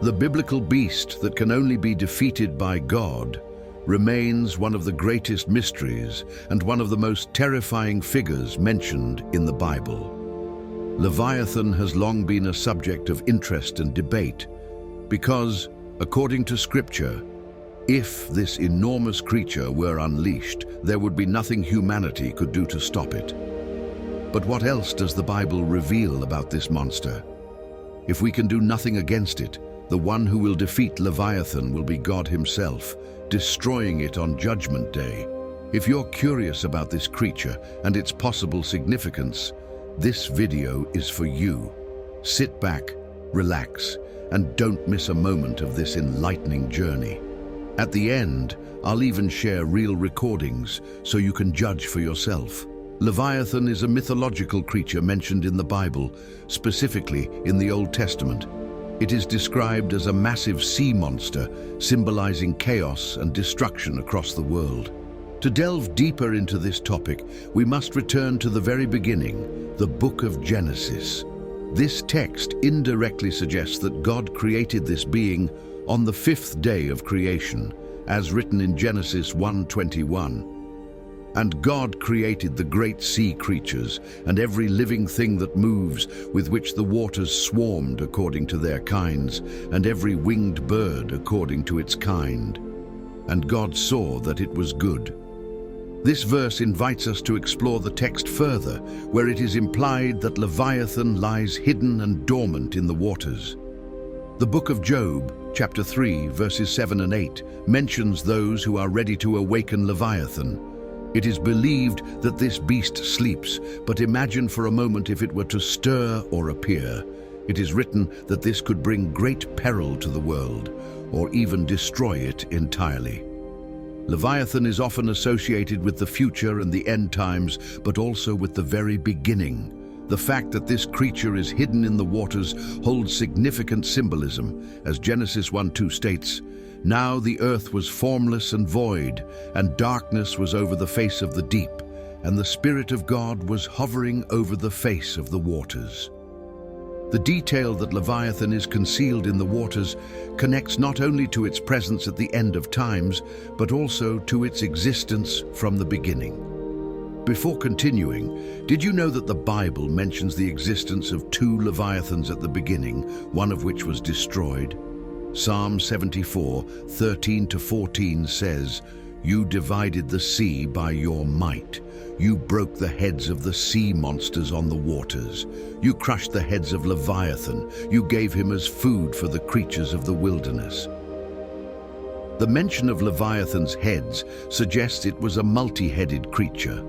The biblical beast that can only be defeated by God remains one of the greatest mysteries and one of the most terrifying figures mentioned in the Bible. Leviathan has long been a subject of interest and debate because, according to Scripture, if this enormous creature were unleashed, there would be nothing humanity could do to stop it. But what else does the Bible reveal about this monster? If we can do nothing against it, the one who will defeat Leviathan will be God himself, destroying it on Judgment Day. If you're curious about this creature and its possible significance, this video is for you. Sit back, relax, and don't miss a moment of this enlightening journey. At the end, I'll even share real recordings so you can judge for yourself. Leviathan is a mythological creature mentioned in the Bible, specifically in the Old Testament. It is described as a massive sea monster, symbolizing chaos and destruction across the world. To delve deeper into this topic, we must return to the very beginning, the book of Genesis. This text indirectly suggests that God created this being on the fifth day of creation, as written in Genesis 1:21. And God created the great sea creatures and every living thing that moves, with which the waters swarmed according to their kinds, and every winged bird according to its kind. And God saw that it was good. This verse invites us to explore the text further, where it is implied that Leviathan lies hidden and dormant in the waters. The book of Job, chapter 3, verses 7 and 8, mentions those who are ready to awaken Leviathan. It is believed that this beast sleeps, but imagine for a moment if it were to stir or appear. It is written that this could bring great peril to the world, or even destroy it entirely. Leviathan is often associated with the future and the end times, but also with the very beginning. The fact that this creature is hidden in the waters holds significant symbolism, as Genesis 1:2 states, "Now the earth was formless and void, and darkness was over the face of the deep, and the Spirit of God was hovering over the face of the waters." The detail that Leviathan is concealed in the waters connects not only to its presence at the end of times, but also to its existence from the beginning. Before continuing, did you know that the Bible mentions the existence of two Leviathans at the beginning, one of which was destroyed? Psalm 74:13-14 says, "You divided the sea by your might. You broke the heads of the sea monsters on the waters. You crushed the heads of Leviathan. You gave him as food for the creatures of the wilderness." The mention of Leviathan's heads suggests it was a multi-headed creature.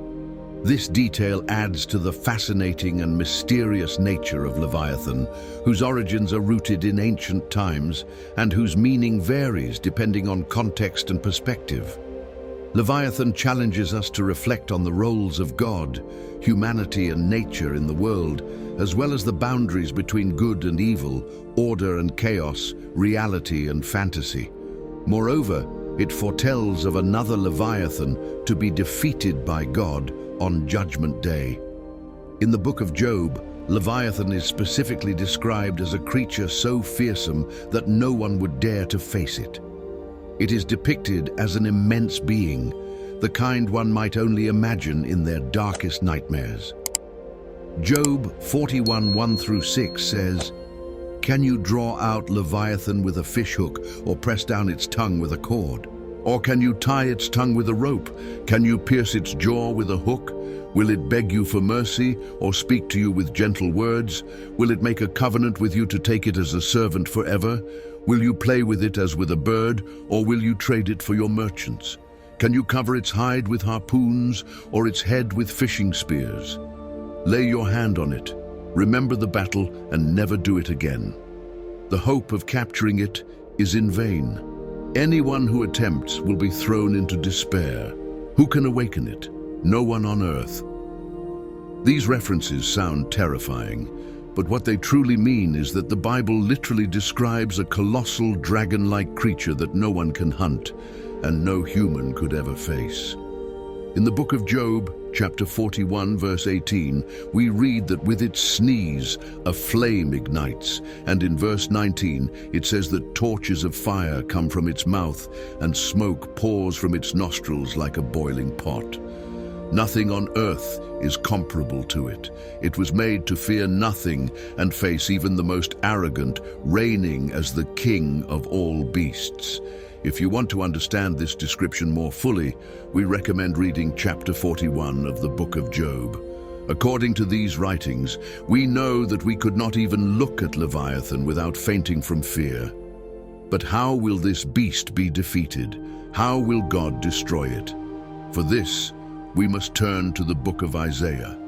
This detail adds to the fascinating and mysterious nature of Leviathan, whose origins are rooted in ancient times and whose meaning varies depending on context and perspective. Leviathan challenges us to reflect on the roles of God, humanity and nature in the world, as well as the boundaries between good and evil, order and chaos, reality and fantasy. Moreover, it foretells of another Leviathan to be defeated by God on Judgment Day. In the book of Job, Leviathan is specifically described as a creature so fearsome that no one would dare to face it. It is depicted as an immense being, the kind one might only imagine in their darkest nightmares. Job 41:1-6 says, "Can you draw out Leviathan with a fishhook or press down its tongue with a cord? Or can you tie its tongue with a rope? Can you pierce its jaw with a hook? Will it beg you for mercy or speak to you with gentle words? Will it make a covenant with you to take it as a servant forever? Will you play with it as with a bird, or will you trade it for your merchants? Can you cover its hide with harpoons or its head with fishing spears? Lay your hand on it. Remember the battle and never do it again. The hope of capturing it is in vain. Anyone who attempts will be thrown into despair. Who can awaken it? No one on earth." These references sound terrifying, but what they truly mean is that the Bible literally describes a colossal dragon-like creature that no one can hunt and no human could ever face. In the book of Job, chapter 41, verse 18, we read that with its sneeze, a flame ignites. And in verse 19, it says that torches of fire come from its mouth and smoke pours from its nostrils like a boiling pot. Nothing on earth is comparable to it. It was made to fear nothing and face even the most arrogant, reigning as the king of all beasts. If you want to understand this description more fully, we recommend reading chapter 41 of the book of Job. According to these writings, we know that we could not even look at Leviathan without fainting from fear. But how will this beast be defeated? How will God destroy it? For this, we must turn to the book of Isaiah.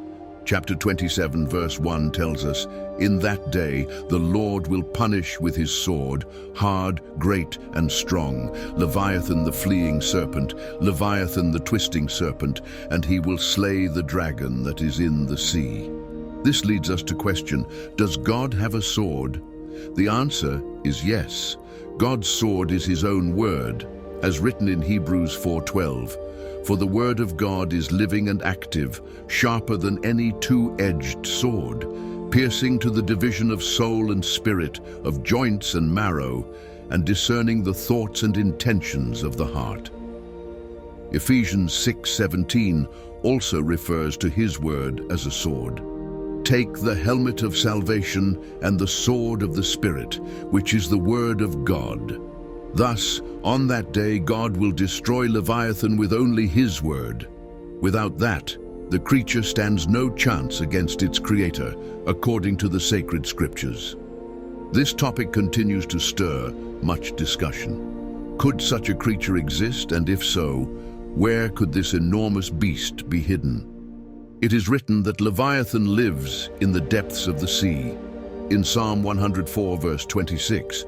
Chapter 27, verse 1 tells us, "In that day the Lord will punish with his sword, hard, great, and strong, Leviathan the fleeing serpent, Leviathan the twisting serpent, and he will slay the dragon that is in the sea." This leads us to question, does God have a sword? The answer is yes. God's sword is his own word, as written in Hebrews 4:12. "For the word of God is living and active, sharper than any two-edged sword, piercing to the division of soul and spirit, of joints and marrow, and discerning the thoughts and intentions of the heart." Ephesians 6:17 also refers to his word as a sword. "Take the helmet of salvation and the sword of the Spirit, which is the word of God." Thus, on that day, God will destroy Leviathan with only his word. Without that, the creature stands no chance against its creator, according to the sacred scriptures. This topic continues to stir much discussion. Could such a creature exist, and if so, where could this enormous beast be hidden? It is written that Leviathan lives in the depths of the sea. In Psalm 104, verse 26,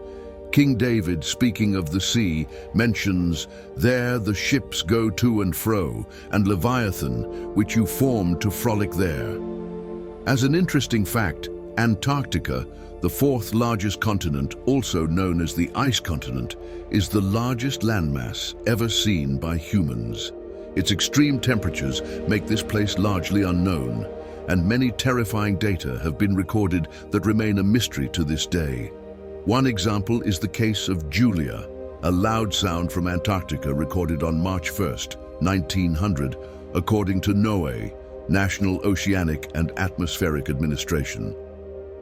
King David, speaking of the sea, mentions, "There the ships go to and fro, and Leviathan, which you formed to frolic there." As an interesting fact, Antarctica, the fourth largest continent, also known as the ice continent, is the largest landmass ever seen by humans. Its extreme temperatures make this place largely unknown, and many terrifying data have been recorded that remain a mystery to this day. One example is the case of Julia, a loud sound from Antarctica recorded on March 1st, 1900, according to NOAA, National Oceanic and Atmospheric Administration.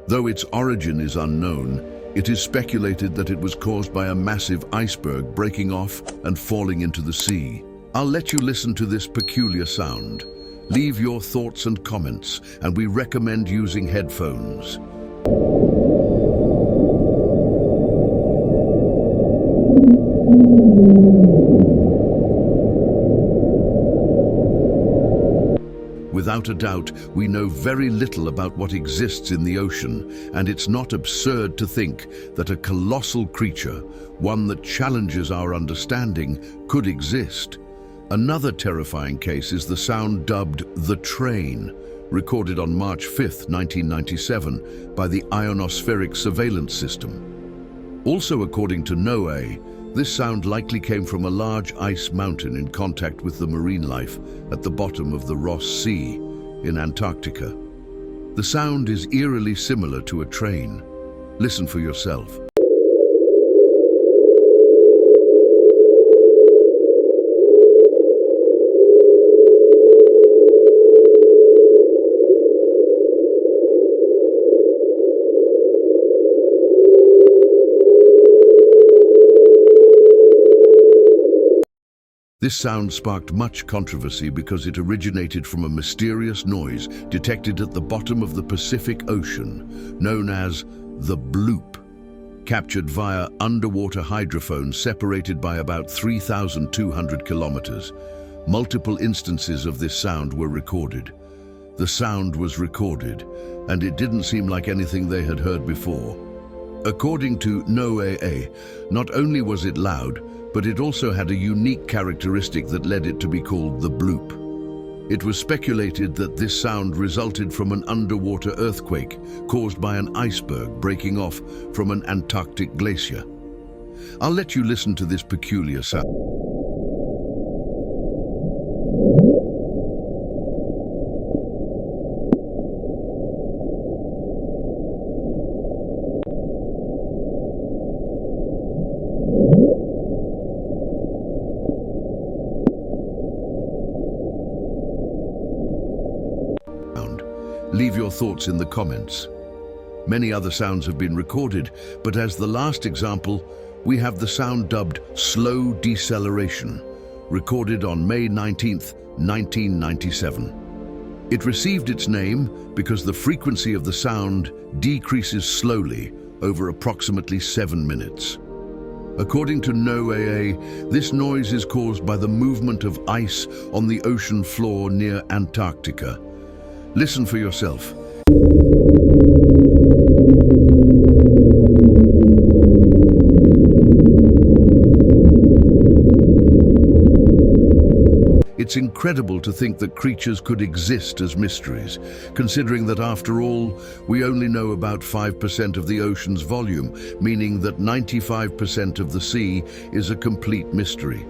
Though its origin is unknown, it is speculated that it was caused by a massive iceberg breaking off and falling into the sea. I'll let you listen to this peculiar sound. Leave your thoughts and comments, and we recommend using headphones. Without a doubt, we know very little about what exists in the ocean, and it's not absurd to think that a colossal creature, one that challenges our understanding, could exist. Another terrifying case is the sound dubbed "the train," recorded on March 5, 1997, by the ionospheric surveillance system. Also, according to NOAA, this sound likely came from a large ice mountain in contact with the marine life at the bottom of the Ross Sea in Antarctica. The sound is eerily similar to a train. Listen for yourself. This sound sparked much controversy because it originated from a mysterious noise detected at the bottom of the Pacific Ocean, known as the bloop, captured via underwater hydrophones separated by about 3,200 kilometers. Multiple instances of this sound were recorded. The sound was recorded, and it didn't seem like anything they had heard before. According to NOAA, not only was it loud, but it also had a unique characteristic that led it to be called the bloop. It was speculated that this sound resulted from an underwater earthquake caused by an iceberg breaking off from an Antarctic glacier. I'll let you listen to this peculiar sound. Leave your thoughts in the comments. Many other sounds have been recorded, but as the last example, we have the sound dubbed slow deceleration, recorded on May 19th, 1997. It received its name because the frequency of the sound decreases slowly over approximately 7 minutes. According to NOAA, this noise is caused by the movement of ice on the ocean floor near Antarctica. Listen for yourself. It's incredible to think that creatures could exist as mysteries, considering that after all, we only know about 5% of the ocean's volume, meaning that 95% of the sea is a complete mystery.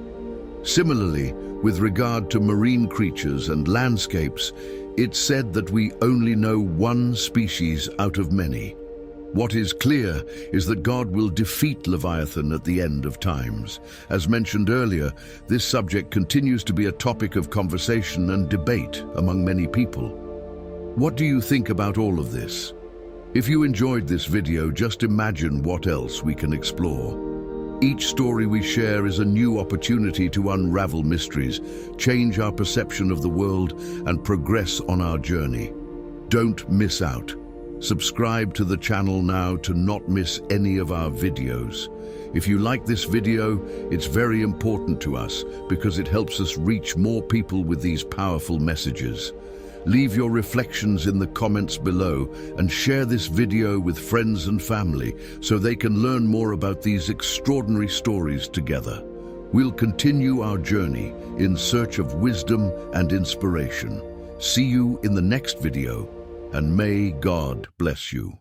Similarly, with regard to marine creatures and landscapes, it's said that we only know one species out of many. What is clear is that God will defeat Leviathan at the end of times. As mentioned earlier, this subject continues to be a topic of conversation and debate among many people. What do you think about all of this? If you enjoyed this video, just imagine what else we can explore. Each story we share is a new opportunity to unravel mysteries, change our perception of the world, and progress on our journey. Don't miss out. Subscribe to the channel now to not miss any of our videos. If you like this video, it's very important to us because it helps us reach more people with these powerful messages. Leave your reflections in the comments below and share this video with friends and family so they can learn more about these extraordinary stories together. We'll continue our journey in search of wisdom and inspiration. See you in the next video, and may God bless you.